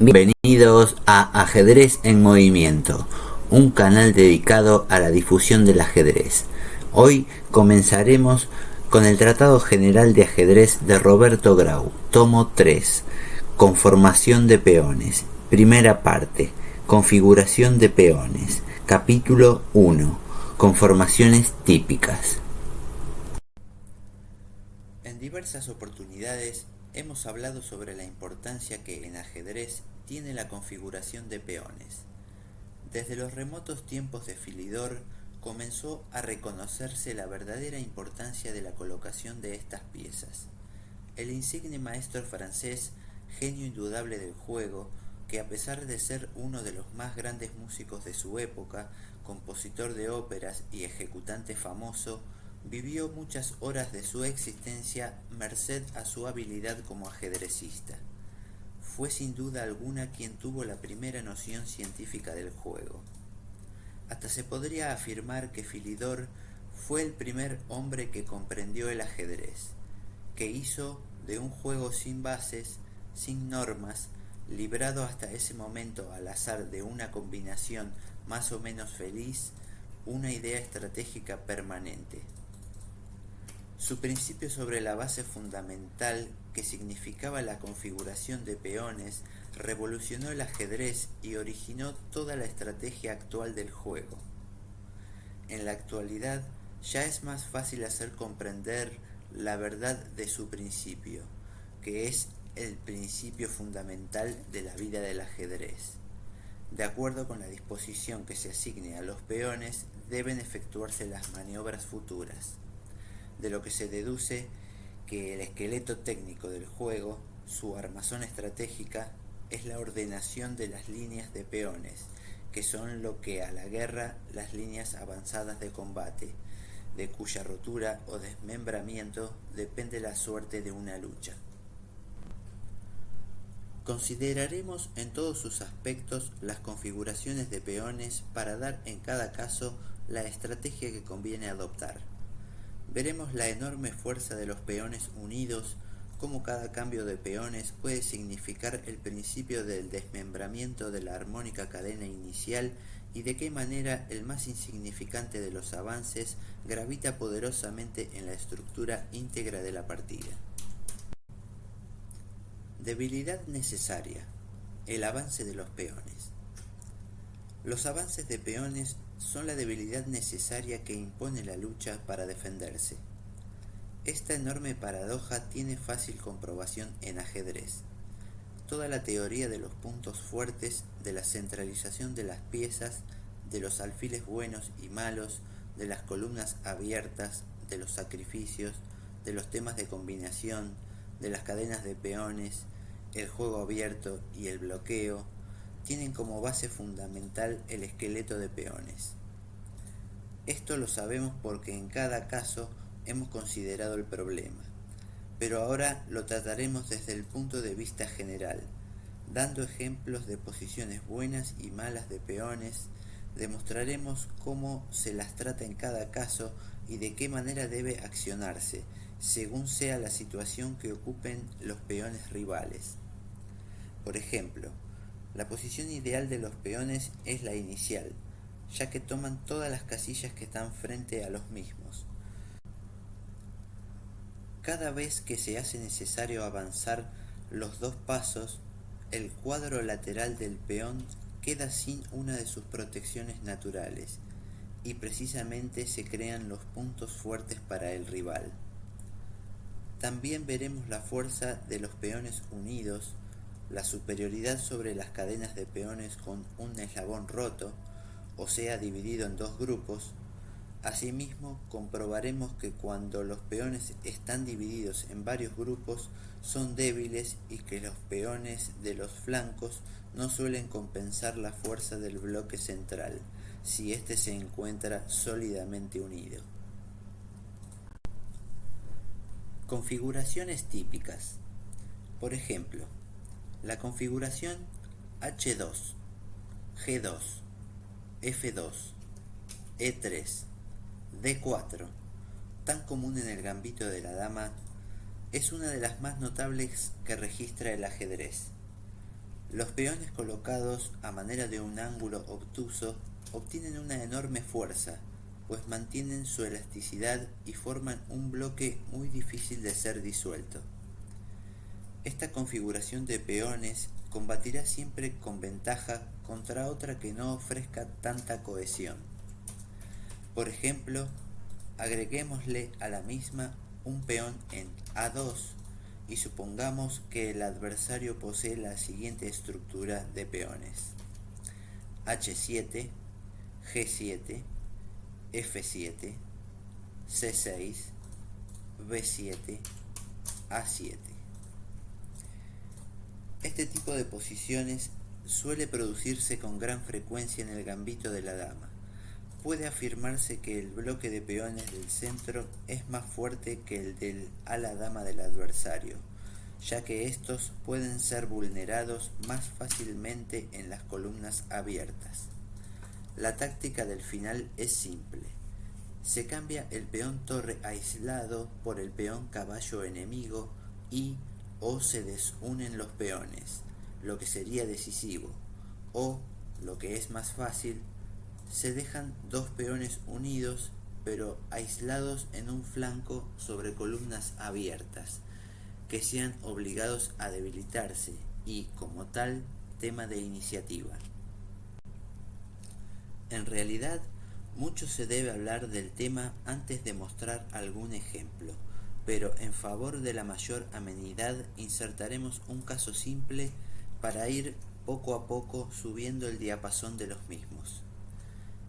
Bienvenidos a Ajedrez en Movimiento, un canal dedicado a la difusión del ajedrez. Hoy comenzaremos con el Tratado General de Ajedrez de Roberto Grau, tomo 3, Conformación de peones. Primera parte, Configuración de peones. Capítulo 1, Conformaciones típicas. En diversas oportunidades hemos hablado sobre la importancia que en ajedrez tiene la configuración de peones. Desde los remotos tiempos de Philidor comenzó a reconocerse la verdadera importancia de la colocación de estas piezas. El insigne maestro francés, genio indudable del juego, que a pesar de ser uno de los más grandes músicos de su época, compositor de óperas y ejecutante famoso, vivió muchas horas de su existencia merced a su habilidad como ajedrecista. Fue sin duda alguna quien tuvo la primera noción científica del juego. Hasta se podría afirmar que Philidor fue el primer hombre que comprendió el ajedrez, que hizo de un juego sin bases, sin normas, librado hasta ese momento al azar de una combinación más o menos feliz, una idea estratégica permanente. Su principio sobre la base fundamental, que significaba la configuración de peones, revolucionó el ajedrez y originó toda la estrategia actual del juego. En la actualidad ya es más fácil hacer comprender la verdad de su principio, que es el principio fundamental de la vida del ajedrez. De acuerdo con la disposición que se asigne a los peones, deben efectuarse las maniobras futuras, de lo que se deduce que el esqueleto técnico del juego, su armazón estratégica, es la ordenación de las líneas de peones, que son lo que a la guerra las líneas avanzadas de combate, de cuya rotura o desmembramiento depende la suerte de una lucha. Consideraremos en todos sus aspectos las configuraciones de peones para dar en cada caso la estrategia que conviene adoptar. Veremos la enorme fuerza de los peones unidos, cómo cada cambio de peones puede significar el principio del desmembramiento de la armónica cadena inicial y de qué manera el más insignificante de los avances gravita poderosamente en la estructura íntegra de la partida. Debilidad necesaria: el avance de los peones. Los avances de peones son la debilidad necesaria que impone la lucha para defenderse. Esta enorme paradoja tiene fácil comprobación en ajedrez. Toda la teoría de los puntos fuertes, de la centralización de las piezas, de los alfiles buenos y malos, de las columnas abiertas, de los sacrificios, de los temas de combinación, de las cadenas de peones, el juego abierto y el bloqueo, tienen como base fundamental el esqueleto de peones. Esto lo sabemos porque en cada caso hemos considerado el problema, pero ahora lo trataremos desde el punto de vista general, dando ejemplos de posiciones buenas y malas de peones. Demostraremos cómo se las trata en cada caso y de qué manera debe accionarse, según sea la situación que ocupen los peones rivales. Por ejemplo, la posición ideal de los peones es la inicial, ya que toman todas las casillas que están frente a los mismos. Cada vez que se hace necesario avanzar los dos pasos, el cuadro lateral del peón queda sin una de sus protecciones naturales, y precisamente se crean los puntos fuertes para el rival. También veremos la fuerza de los peones unidos, la superioridad sobre las cadenas de peones con un eslabón roto, o sea dividido en dos grupos. Asimismo, comprobaremos que cuando los peones están divididos en varios grupos son débiles y que los peones de los flancos no suelen compensar la fuerza del bloque central, si éste se encuentra sólidamente unido. Configuraciones típicas. Por ejemplo, la configuración H2, G2, F2, E3, D4, tan común en el gambito de la dama, es una de las más notables que registra el ajedrez. Los peones colocados a manera de un ángulo obtuso obtienen una enorme fuerza, pues mantienen su elasticidad y forman un bloque muy difícil de ser disuelto. Esta configuración de peones combatirá siempre con ventaja contra otra que no ofrezca tanta cohesión. Por ejemplo, agreguémosle a la misma un peón en A2 y supongamos que el adversario posee la siguiente estructura de peones: H7, G7, F7, C6, B7, A7. Este tipo de posiciones suele producirse con gran frecuencia en el gambito de la dama. Puede afirmarse que el bloque de peones del centro es más fuerte que el del ala dama del adversario, ya que estos pueden ser vulnerados más fácilmente en las columnas abiertas. La táctica del final es simple. Se cambia el peón torre aislado por el peón caballo enemigo y o se desunen los peones, lo que sería decisivo, o, lo que es más fácil, se dejan dos peones unidos pero aislados en un flanco sobre columnas abiertas, que sean obligados a debilitarse y, como tal, tema de iniciativa. En realidad, mucho se debe hablar del tema antes de mostrar algún ejemplo, pero en favor de la mayor amenidad insertaremos un caso simple para ir poco a poco subiendo el diapasón de los mismos.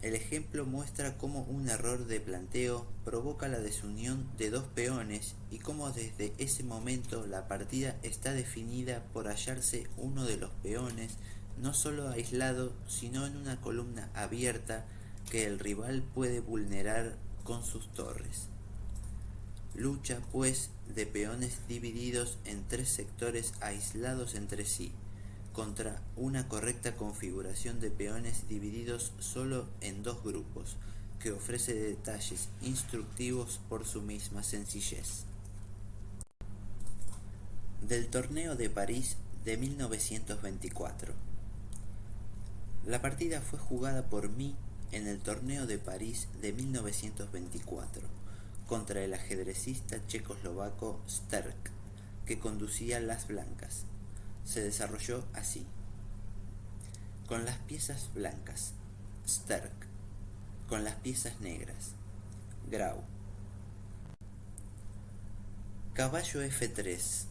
El ejemplo muestra cómo un error de planteo provoca la desunión de dos peones y cómo desde ese momento la partida está definida por hallarse uno de los peones no solo aislado, sino en una columna abierta que el rival puede vulnerar con sus torres. Lucha, pues, de peones divididos en tres sectores aislados entre sí, contra una correcta configuración de peones divididos solo en dos grupos, que ofrece detalles instructivos por su misma sencillez. Del torneo de París de 1924. La partida fue jugada por mí en el torneo de París de 1924 contra el ajedrecista checoslovaco Sterk, que conducía las blancas. Se desarrolló así: con las piezas blancas, Sterk; con las piezas negras, Grau. Caballo F3,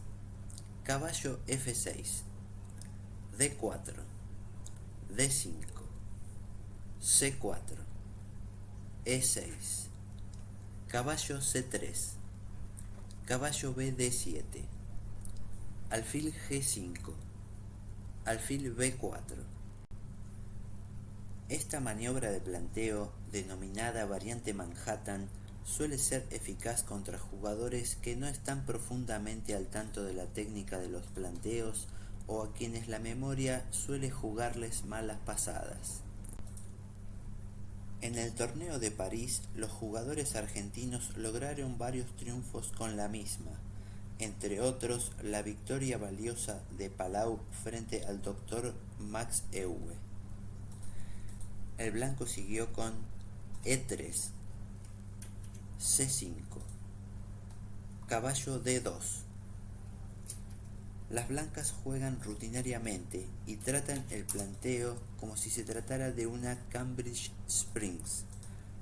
caballo F6, D4, D5, C4, E6, caballo C3, caballo BD7, alfil G5, alfil B4. Esta maniobra de planteo, denominada variante Manhattan, suele ser eficaz contra jugadores que no están profundamente al tanto de la técnica de los planteos o a quienes la memoria suele jugarles malas pasadas. En el torneo de París, los jugadores argentinos lograron varios triunfos con la misma, entre otros la victoria valiosa de Palau frente al Dr. Max Euwe. El blanco siguió con E3, C5, caballo D2. Las blancas juegan rutinariamente y tratan el planteo como si se tratara de una Cambridge Springs.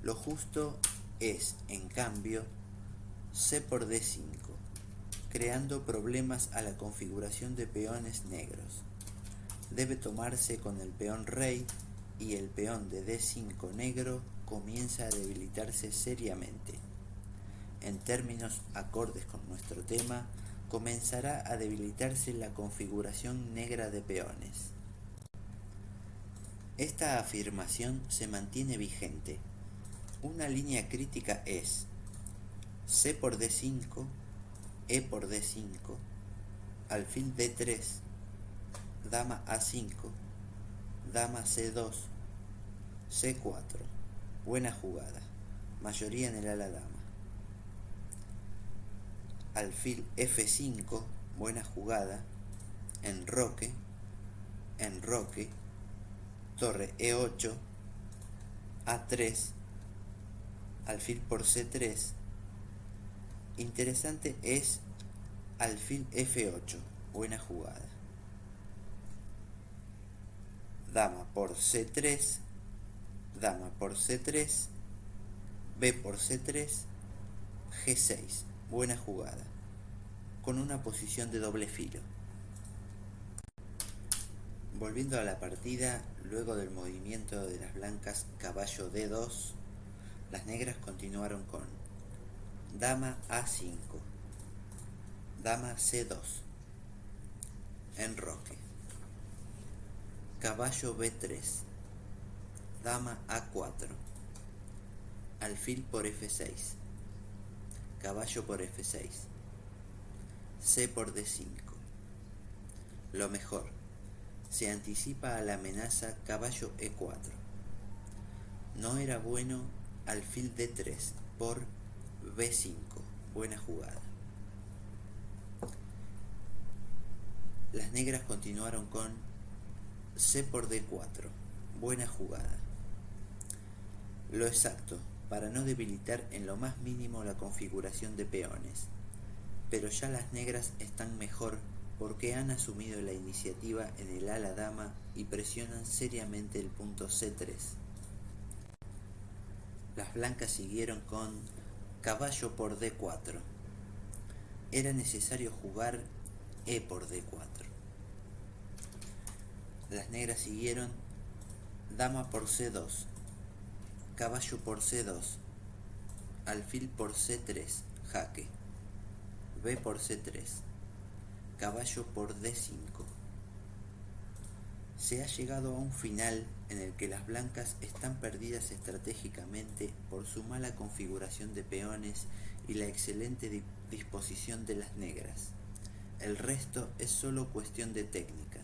Lo justo es, en cambio, C por D5, creando problemas a la configuración de peones negros. Debe tomarse con el peón rey y el peón de D5 negro comienza a debilitarse seriamente. En términos acordes con nuestro tema, comenzará a debilitarse la configuración negra de peones. Esta afirmación se mantiene vigente. Una línea crítica es C por D5, E por D5, alfil D3, dama A5, dama C2, C4, buena jugada, mayoría en el ala dama. Alfil F5, buena jugada, enroque, enroque, torre E8, A3, alfil por C3. Interesante es alfil F8, buena jugada. Dama por C3, dama por C3, B por C3, G6, buena jugada, con una posición de doble filo. Volviendo a la partida, luego del movimiento de las blancas caballo D2, las negras continuaron con dama A5, dama C2, enroque, caballo B3, dama A4, alfil por F6, caballo por F6, C por D5. Lo mejor, se anticipa a la amenaza caballo E4. No era bueno alfil D3 por B5, buena jugada. Las negras continuaron con C por D4, buena jugada. Lo exacto, para no debilitar en lo más mínimo la configuración de peones. Pero ya las negras están mejor porque han asumido la iniciativa en el ala dama y presionan seriamente el punto C3. Las blancas siguieron con caballo por D4. Era necesario jugar E por D4. Las negras siguieron dama por C2, caballo por C2, alfil por C3, jaque, B por C3, caballo por D5. Se ha llegado a un final en el que las blancas están perdidas estratégicamente por su mala configuración de peones y la excelente disposición de las negras. El resto es solo cuestión de técnica.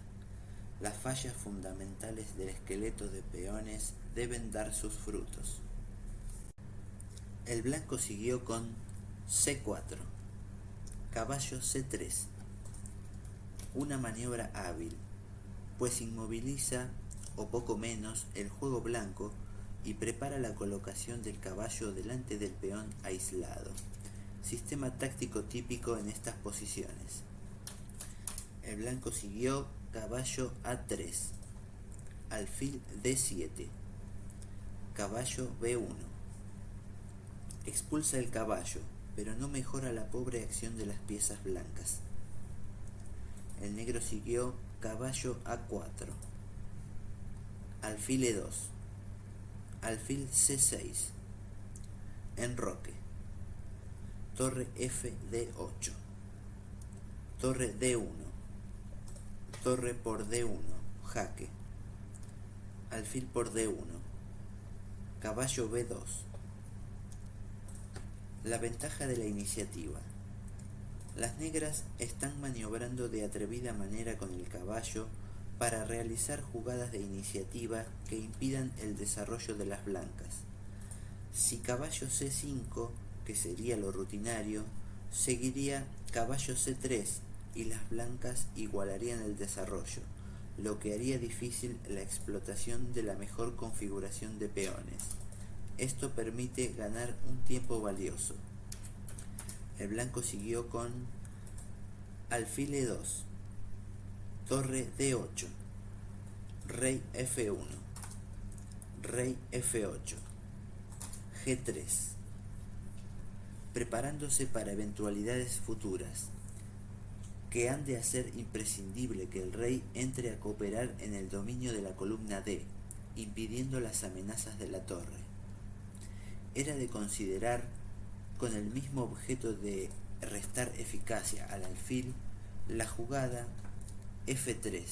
Las fallas fundamentales del esqueleto de peones deben dar sus frutos. El blanco siguió con C4, caballo C3, una maniobra hábil, pues inmoviliza, o poco menos, el juego blanco y prepara la colocación del caballo delante del peón aislado, sistema táctico típico en estas posiciones. El blanco siguió caballo A3, alfil D7, caballo B1. Expulsa el caballo, pero no mejora la pobre acción de las piezas blancas. El negro siguió caballo A4, alfil E2, alfil C6, enroque, torre FD8, torre D1, torre por D1, jaque, alfil por D1, caballo B2. La ventaja de la iniciativa. Las negras están maniobrando de atrevida manera con el caballo para realizar jugadas de iniciativa que impidan el desarrollo de las blancas. Si caballo C5, que sería lo rutinario, seguiría caballo C3 y las blancas igualarían el desarrollo, lo que haría difícil la explotación de la mejor configuración de peones. Esto permite ganar un tiempo valioso. El blanco siguió con alfil E2, torre D8, rey F1, rey F8, G3, preparándose para eventualidades futuras, que han de hacer imprescindible que el rey entre a cooperar en el dominio de la columna D, impidiendo las amenazas de la torre. Era de considerar, con el mismo objeto de restar eficacia al alfil, la jugada F3,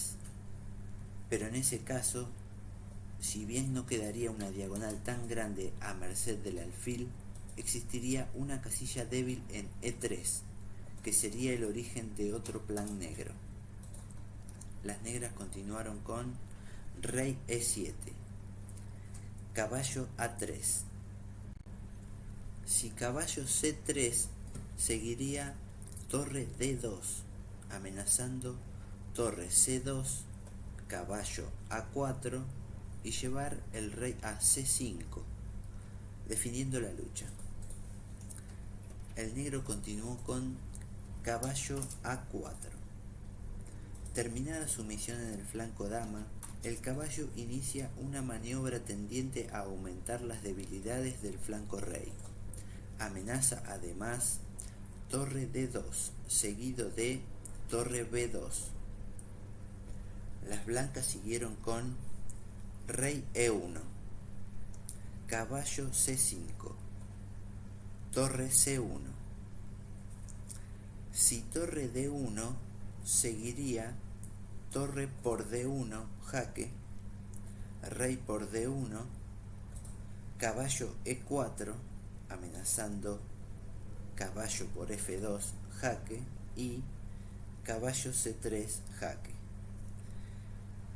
pero en ese caso, si bien no quedaría una diagonal tan grande a merced del alfil, existiría una casilla débil en E3, que sería el origen de otro plan negro. Las negras continuaron con rey E7, caballo A3. Si caballo C3, seguiría torre D2, amenazando torre C2, caballo A4 y llevar el rey a C5, definiendo la lucha. El negro continuó con caballo A4. Terminada su misión en el flanco dama, el caballo inicia una maniobra tendiente a aumentar las debilidades del flanco rey. Amenaza además torre D2, seguido de torre B2. Las blancas siguieron con rey E1, caballo C5, torre C1. Si torre D1, seguiría torre por D1, jaque, rey por D1, caballo E4, amenazando caballo por F2, jaque, y caballo C3, jaque.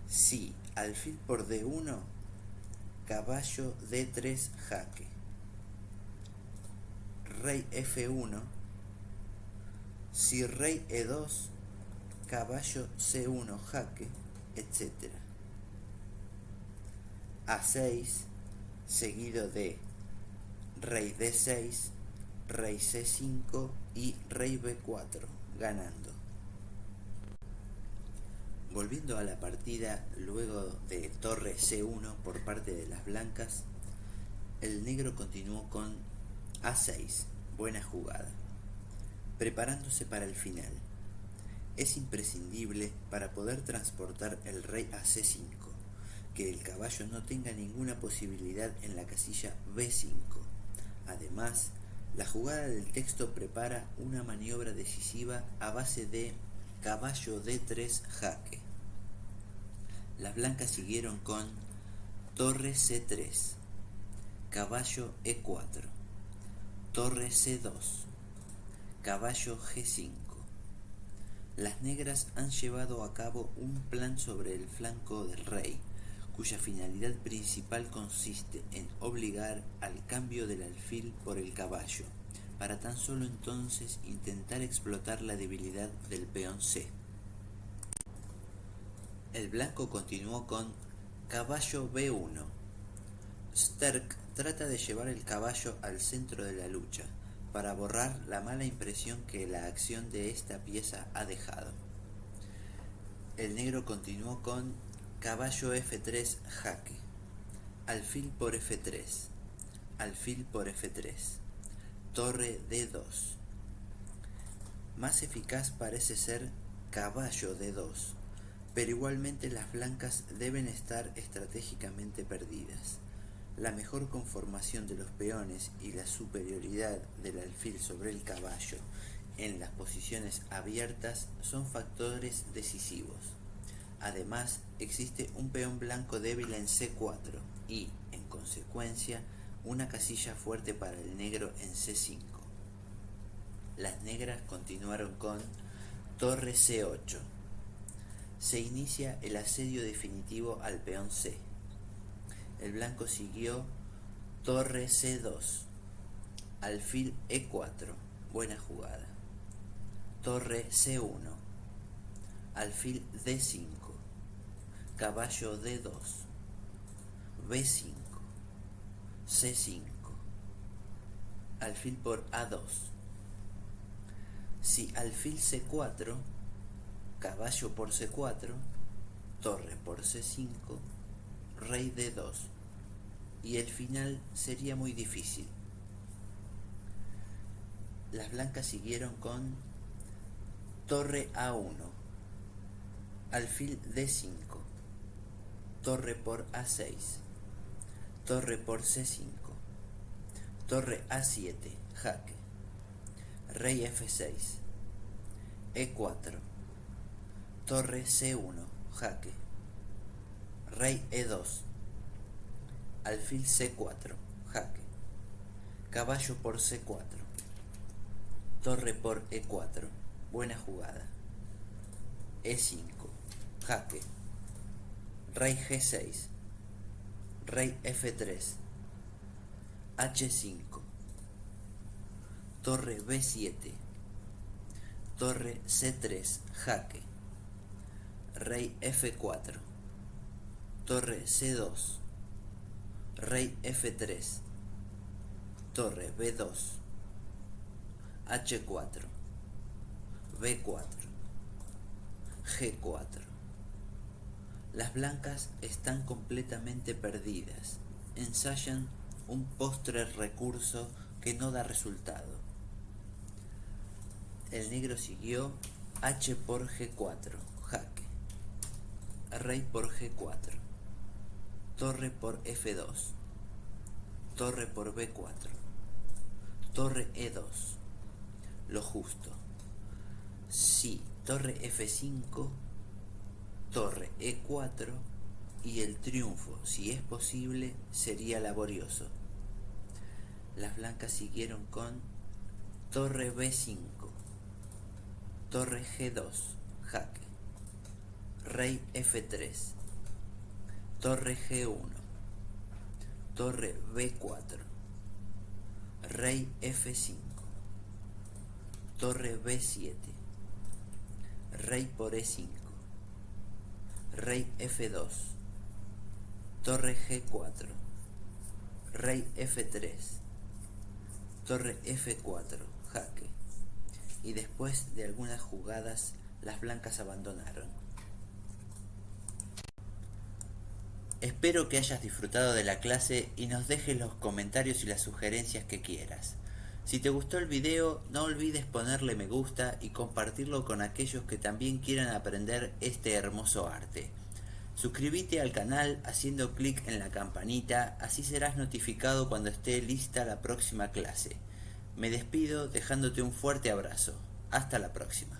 Si alfil por D1, caballo D3, jaque, rey F1, si rey E2, caballo C1, jaque, etc. A6, seguido de rey D6, rey C5 y rey B4, ganando. Volviendo a la partida, luego de torre C1 por parte de las blancas, el negro continuó con A6, buena jugada, preparándose para el final. Es imprescindible para poder transportar el rey a C5, que el caballo no tenga ninguna posibilidad en la casilla B5. Además, la jugada del texto prepara una maniobra decisiva a base de caballo D3 jaque. Las blancas siguieron con torre C3, caballo E4, torre C2, caballo G5. Las negras han llevado a cabo un plan sobre el flanco del rey, cuya finalidad principal consiste en obligar al cambio del alfil por el caballo, para tan solo entonces intentar explotar la debilidad del peón C. El blanco continuó con caballo B1. Sterk trata de llevar el caballo al centro de la lucha, para borrar la mala impresión que la acción de esta pieza ha dejado. El negro continuó con caballo F3 jaque, alfil por F3, alfil por F3, torre D2. Más eficaz parece ser caballo D2, pero igualmente las blancas deben estar estratégicamente perdidas. La mejor conformación de los peones y la superioridad del alfil sobre el caballo en las posiciones abiertas son factores decisivos. Además, existe un peón blanco débil en C4 y, en consecuencia, una casilla fuerte para el negro en C5. Las negras continuaron con torre C8. Se inicia el asedio definitivo al peón C. El blanco siguió torre C2, alfil E4, buena jugada, torre C1, alfil D5, caballo D2, B5, C5, alfil por A2. Si alfil C4, caballo por C4, torre por C5, rey D2, y el final sería muy difícil. Las blancas siguieron con torre A1, alfil D5, torre por A6, torre por C5, torre A7, jaque, rey F6, E4, torre C1, jaque, rey E2, alfil C4, jaque, caballo por C4, torre por E4, buena jugada, E5, jaque, rey G6, rey F3, H5, torre B7, torre C3, jaque, rey F4, torre C2, rey F3, torre B2, H4, B4, G4. Las blancas están completamente perdidas. Ensayan un postre recurso que no da resultado. El negro siguió H por G4, jaque. Rey por G4. Torre por F2. Torre por B4. Torre E2. Lo justo. Sí, torre F5. Torre E4 y el triunfo, si es posible, sería laborioso. Las blancas siguieron con torre B5, torre G2, jaque, rey F3, torre G1, torre B4, rey F5, torre B7, rey por E5, rey F2, torre G4, rey F3, torre F4, jaque. Y después de algunas jugadas, las blancas abandonaron. Espero que hayas disfrutado de la clase y nos dejes los comentarios y las sugerencias que quieras. Si te gustó el video, no olvides ponerle me gusta y compartirlo con aquellos que también quieran aprender este hermoso arte. Suscríbete al canal haciendo clic en la campanita, así serás notificado cuando esté lista la próxima clase. Me despido dejándote un fuerte abrazo. Hasta la próxima.